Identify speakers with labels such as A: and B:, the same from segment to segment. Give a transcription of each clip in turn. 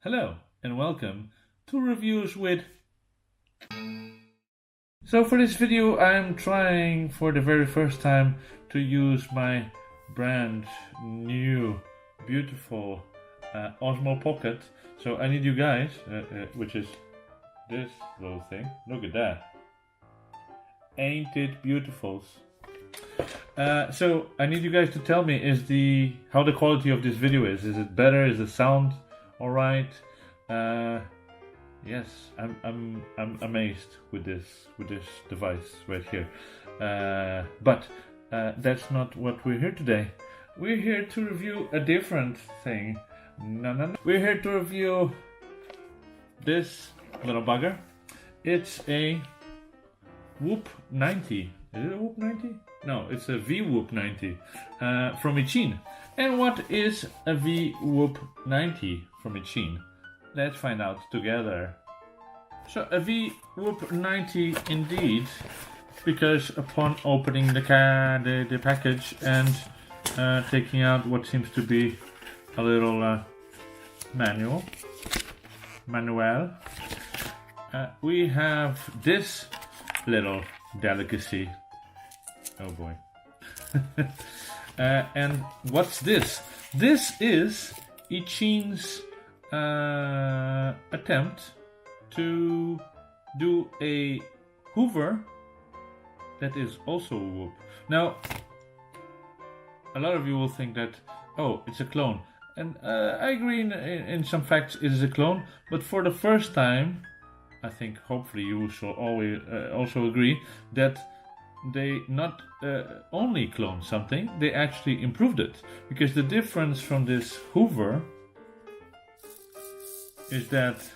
A: Hello and welcome to Reviews with. So for this video I'm trying for the very first time to use my brand new beautiful Osmo Pocket. So I need you guys, which is this little thing, look at that. Ain't it beautiful? So I need you guys to tell me how the quality of this video is. Is it better? Is the sound all right? Yes, I'm amazed with this device right here. But that's not what we're here today. We're here to review a different thing. No. We're here to review this little bugger. It's a Whoop 90. Is it a Whoop 90? No, it's a VWhoop 90 from eachine. And what is a VWhoop 90 from eachine? Let's find out together. So a VWhoop 90 indeed, because upon opening the package and taking out what seems to be a little manual, we have this little delicacy. Oh boy. And what's this? This is eachine's attempt to do a hoover that is also a whoop. Now, a lot of you will think that, oh, it's a clone. And I agree in some facts it is a clone, but for the first time, I think hopefully you shall always also agree that they not only cloned something, they actually improved it. Because the difference from this hoover is that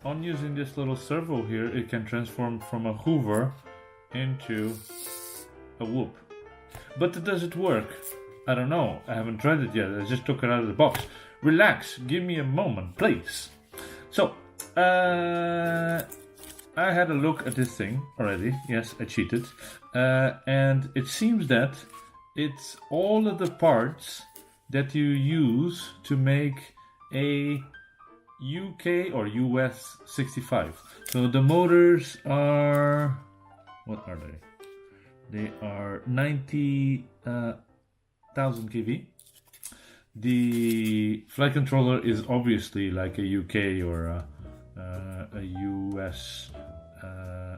A: on using this little servo here, it can transform from a hoover into a whoop. But does it work? I don't know. I haven't tried it yet. I just took it out of the box. Relax. Give me a moment, please. So, I had a look at this thing already. Yes, I cheated. And it seems that it's all of the parts that you use to make a UK or US 65. So the motors are, what are they? They are 90,000 kV. The flight controller is obviously like a UK or a US,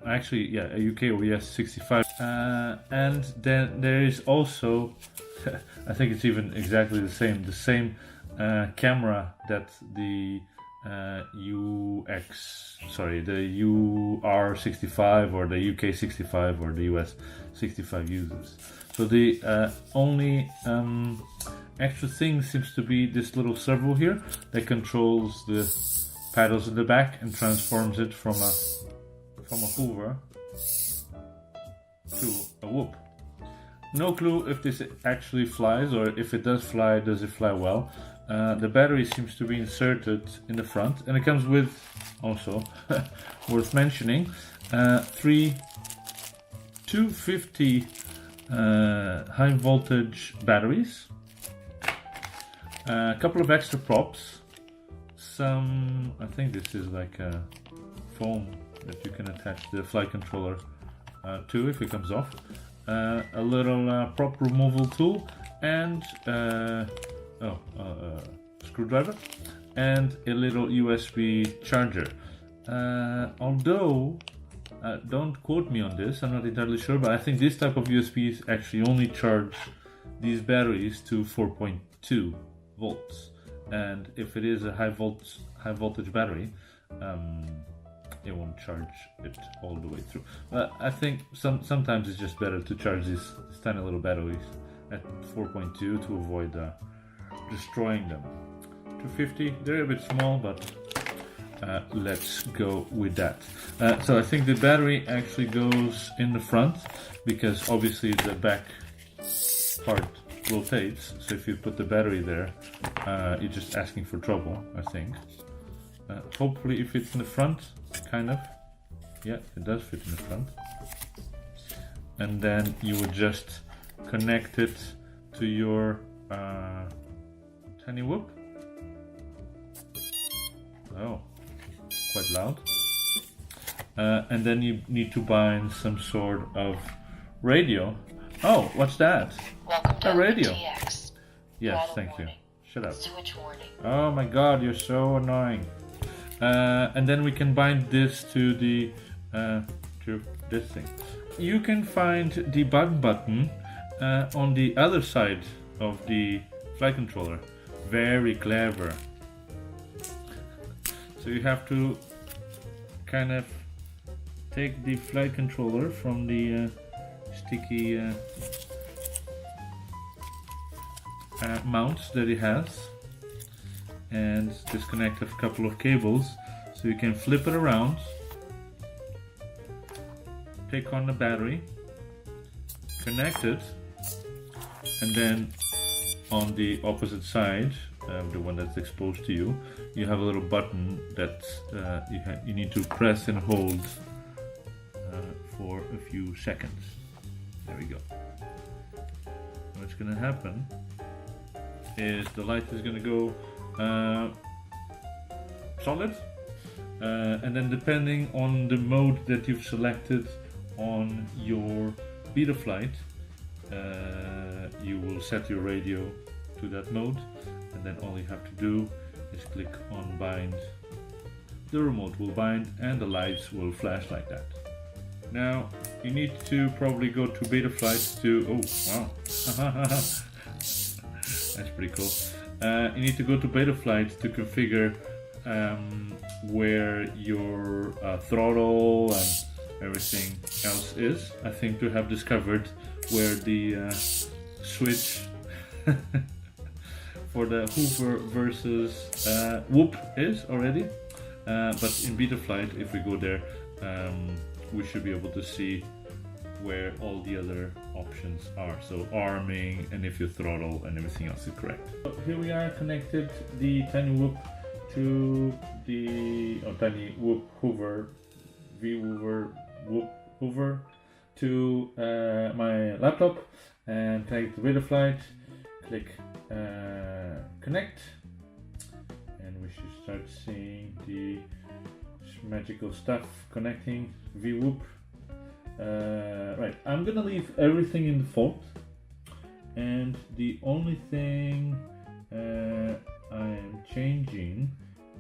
A: actually, yeah, a UK or US 65. And then there is also, I think it's even exactly the same camera that the the UR65 or the UK 65 or the US 65 uses. So the only extra thing seems to be this little servo here that controls the paddles in the back and transforms it from a hoover to a whoop. No clue if this actually flies, or if it does fly, does it fly well. The battery seems to be inserted in the front, and it comes with, also worth mentioning, 3 250 high voltage batteries, a couple of extra props, some, I think this is like a foam that you can attach the flight controller to if it comes off, a little prop removal tool, and screwdriver, and a little USB charger. Although, don't quote me on this, I'm not entirely sure, but I think this type of USBs actually only charge these batteries to 4.2 volts. And if it is a high voltage battery, it won't charge it all the way through. I think sometimes it's just better to charge these tiny little batteries at 4.2 to avoid destroying them. 250, they're a bit small, but let's go with that. So I think the battery actually goes in the front, because obviously the back part rotates, so if you put the battery there, you're just asking for trouble, I think. Hopefully it fits in the front, kind of. Yeah, it does fit in the front. And then you would just connect it to your tiny whoop. Oh, quite loud. And then you need to bind some sort of radio. Oh, what's that?
B: Welcome to
A: A radio.
B: TX.
A: Yes, thank you. Shut up.
B: Switch warning.
A: Oh my god, you're so annoying. And then we can bind this to the to this thing. You can find the button on the other side of the flight controller. Very clever. So you have to kind of take the flight controller from the sticky mounts that it has and disconnect a couple of cables so you can flip it around, take on the battery, connect it, and then on the opposite side, the one that's exposed to you, you have a little button that you need to press and hold for a few seconds. There we go. What's going to happen is the light is going to go solid, and then depending on the mode that you've selected on your beta flight, you will set your radio to that mode, and then all you have to do is click on bind. The remote will bind and the lights will flash like that. Now you need to probably go to beta flights to, oh wow, that's pretty cool. You need to go to beta flight to configure where your throttle and everything else is. I think to have discovered where the switch for the Hoover versus Whoop is already. But in beta flight, if we go there, we should be able to see where all the other options are. So arming and if your throttle and everything else is correct. So here we are, connected the Tiny Whoop to the Tiny Whoop Hoover, VWhoop Hoover to my laptop, and connect the beta flight. Click connect, and we should start seeing the magical stuff connecting VWhoop. Right, I'm gonna leave everything in default, and the only thing I am changing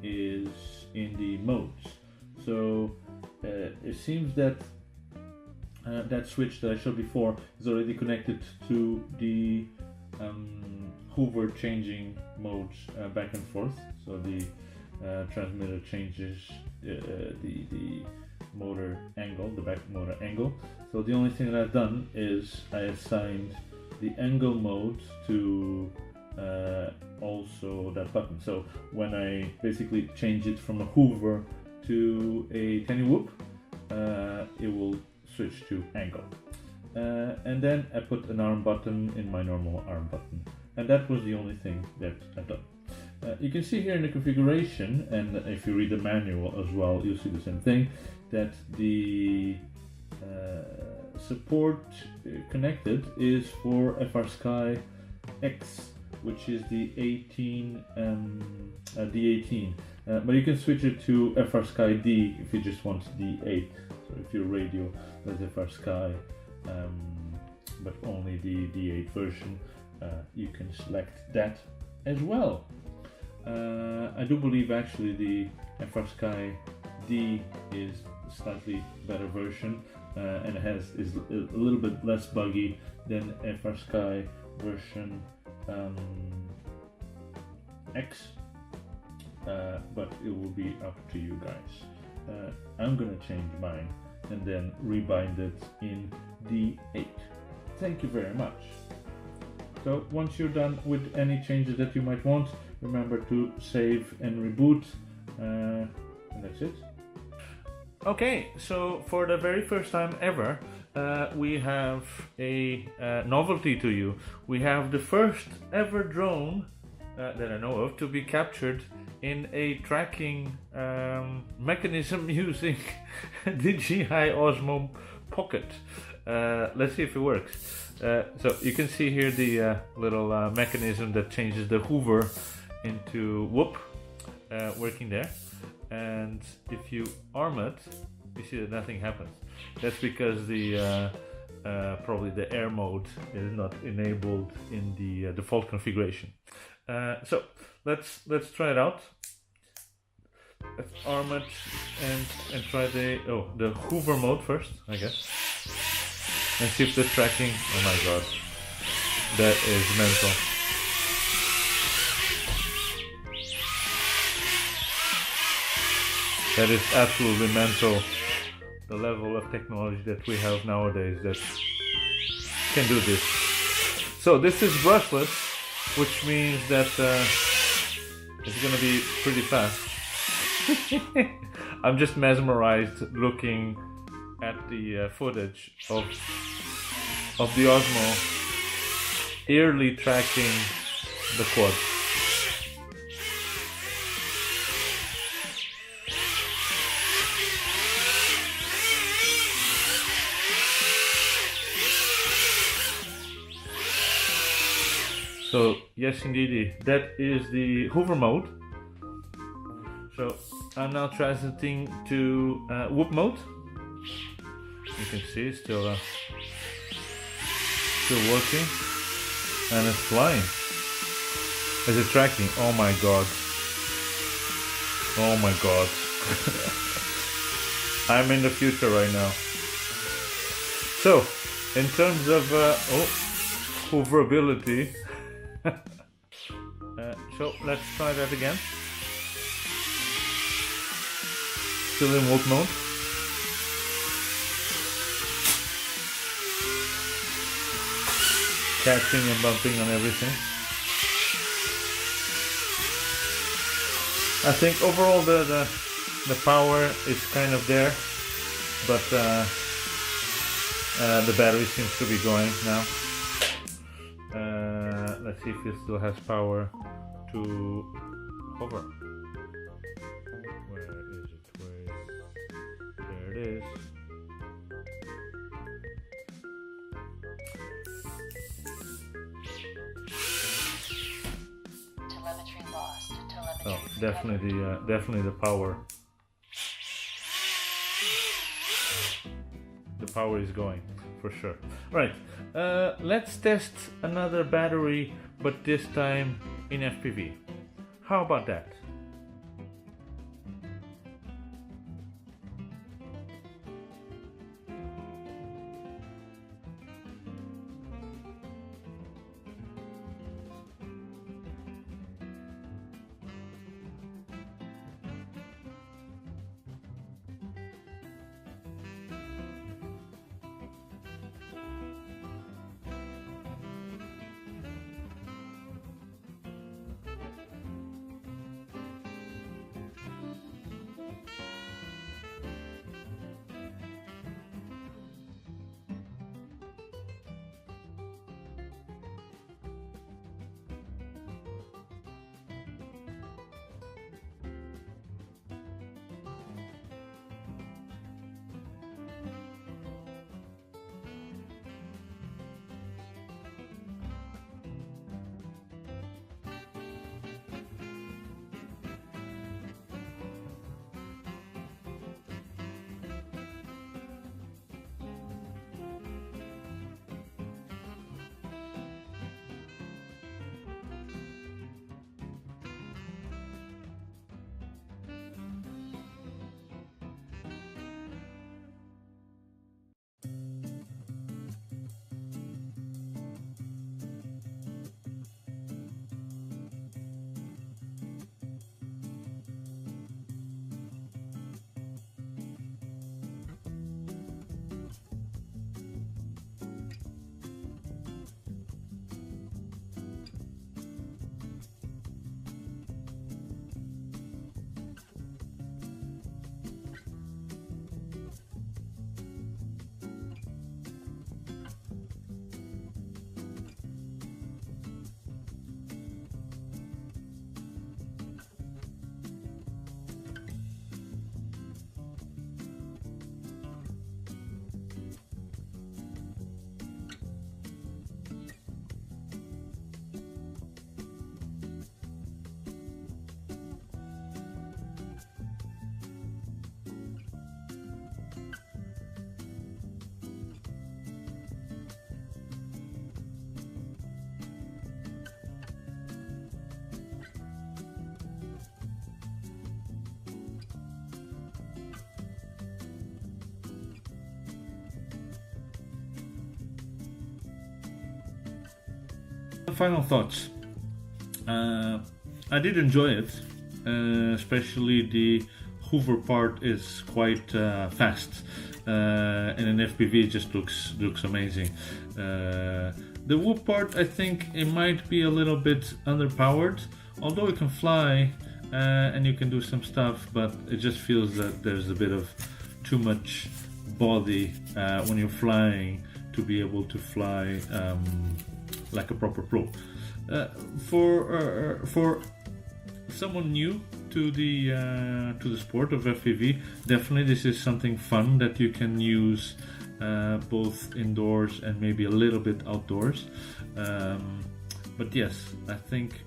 A: is in the modes. So it seems that that switch that I showed before is already connected to the Hoover changing modes back and forth. So the transmitter changes the motor angle, the back motor angle. So the only thing that I've done is I assigned the angle mode to also that button. So when I basically change it from a Hoover to a Tiny Whoop, it will switch to angle. And then I put an arm button in my normal arm button. And that was the only thing that I've done. You can see here in the configuration, and if you read the manual as well, you'll see the same thing, that the support connected is for FrSky X, which is the 18 D18, but you can switch it to FrSky D if you just want D8. So if your radio does FrSky, but only the D8 version, you can select that as well. I do believe actually the FrSky D is a slightly better version, and is a little bit less buggy than FrSky version X, but it will be up to you guys. I'm gonna change mine and then rebind it in D8. Thank you very much. So once you're done with any changes that you might want, remember to save and reboot, and that's it. Okay, so for the very first time ever, we have a novelty to you. We have the first ever drone that I know of to be captured in a tracking mechanism using DJI Osmo Pocket. Let's see if it works. So you can see here the little mechanism that changes the Hoover into Whoop working there. and if you arm it, you see that nothing happens. That's because the probably the air mode is not enabled in the default configuration. So let's try it out. Let's arm it and try the hover mode first, I guess, and see if the tracking. Oh my god, that is mental. That is absolutely mental. The level of technology that we have nowadays that can do this. So this is brushless, which means that it's gonna be pretty fast. I'm just mesmerized looking at the footage of the Osmo early tracking the quad. So yes, indeed, that is the hover mode. So I'm now transiting to whoop mode. You can see it's still working, and it's flying. Is it tracking? Oh my god! Oh my god! I'm in the future right now. So, in terms of hoverability. So let's try that again. Still in whoop mode. Catching and bumping on everything. I think overall the power is kind of there, but the battery seems to be going now. Let's see if it still has power to hover. Where is it? There it is.
B: Telemetry lost. Telemetry.
A: Oh, definitely the power. The power is going for sure. Right. Let's test another battery, but this time in FPV. How about that? final thoughts. I did enjoy it, especially the hover part is quite fast, and in FPV it just looks amazing. The whoop part, I think it might be a little bit underpowered, although it can fly and you can do some stuff, but it just feels that there's a bit of too much body when you're flying to be able to fly like a proper pro. For someone new to the sport of FPV, definitely this is something fun that you can use both indoors and maybe a little bit outdoors. But yes, I think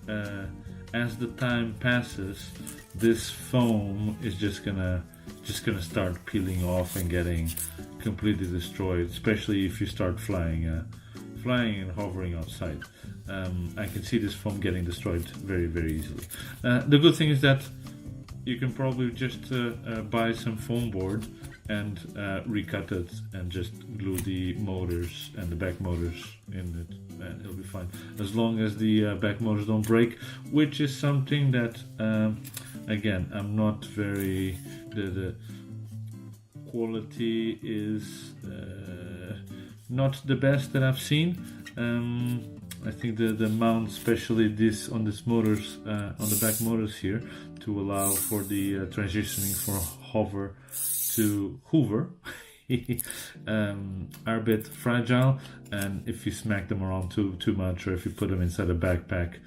A: as the time passes, this foam is just gonna start peeling off and getting completely destroyed, especially if you start flying and hovering outside. I can see this foam getting destroyed very, very easily. The good thing is that you can probably just buy some foam board and recut it and just glue the motors and the back motors in it, and it'll be fine, as long as the back motors don't break, which is something that again, I'm not very, the quality is not the best that I've seen. I think the mount, especially this on this motors, on the back motors here, to allow for the transitioning from hover to hoover, are a bit fragile, and if you smack them around too much, or if you put them inside a backpack,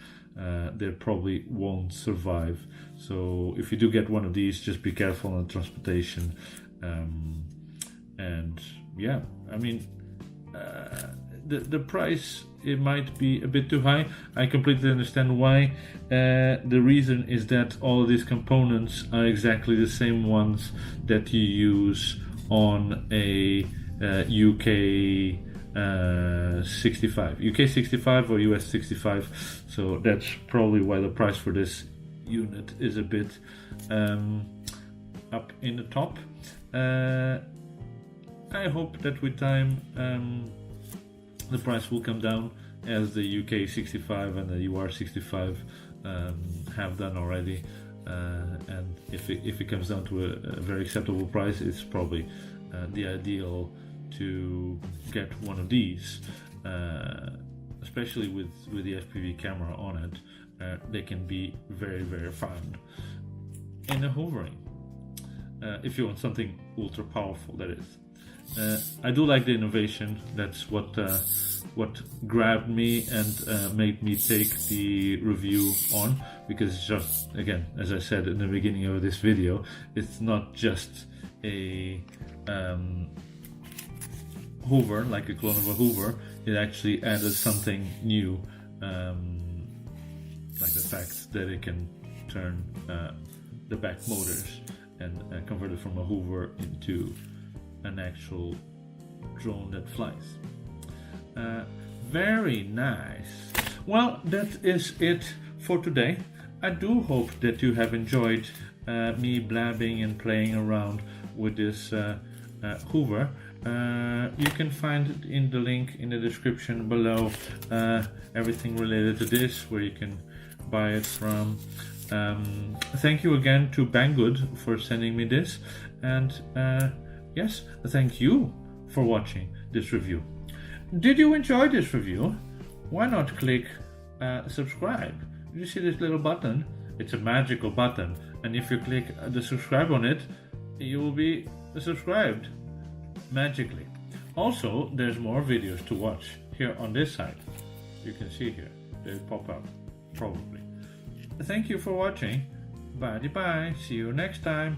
A: they probably won't survive. So if you do get one of these, just be careful on transportation. And yeah, I mean, the price, it might be a bit too high. I completely understand why. The reason is that all of these components are exactly the same ones that you use on a UK 65 or US 65. So that's probably why the price for this unit is a bit up in the top. I hope that with time the price will come down, as the UK 65 and the UR 65 have done already, and if it comes down to a very acceptable price, it's probably the ideal to get one of these, especially with the FPV camera on it. They can be very, very fun in the hovering, if you want something ultra powerful, that is. I do like the innovation. That's what grabbed me and made me take the review on, because it's just, again, as I said in the beginning of this video, it's not just a hoover, like a clone of a hoover. It actually added something new, like the fact that it can turn the back motors and convert it from a hoover into an actual drone that flies. Very nice. Well, that is it for today. I do hope that you have enjoyed me blabbing and playing around with this hoover. You can find it in the link in the description below, everything related to this, where you can buy it from. Thank you again to Banggood for sending me this, and yes, thank you for watching this review. Did you enjoy this review? Why not click subscribe? You see this little button? It's a magical button, and if you click the subscribe on it, you will be subscribed magically. Also, there's more videos to watch here on this side. You can see here, they pop up probably. Thank you for watching. Bye bye. See you next time.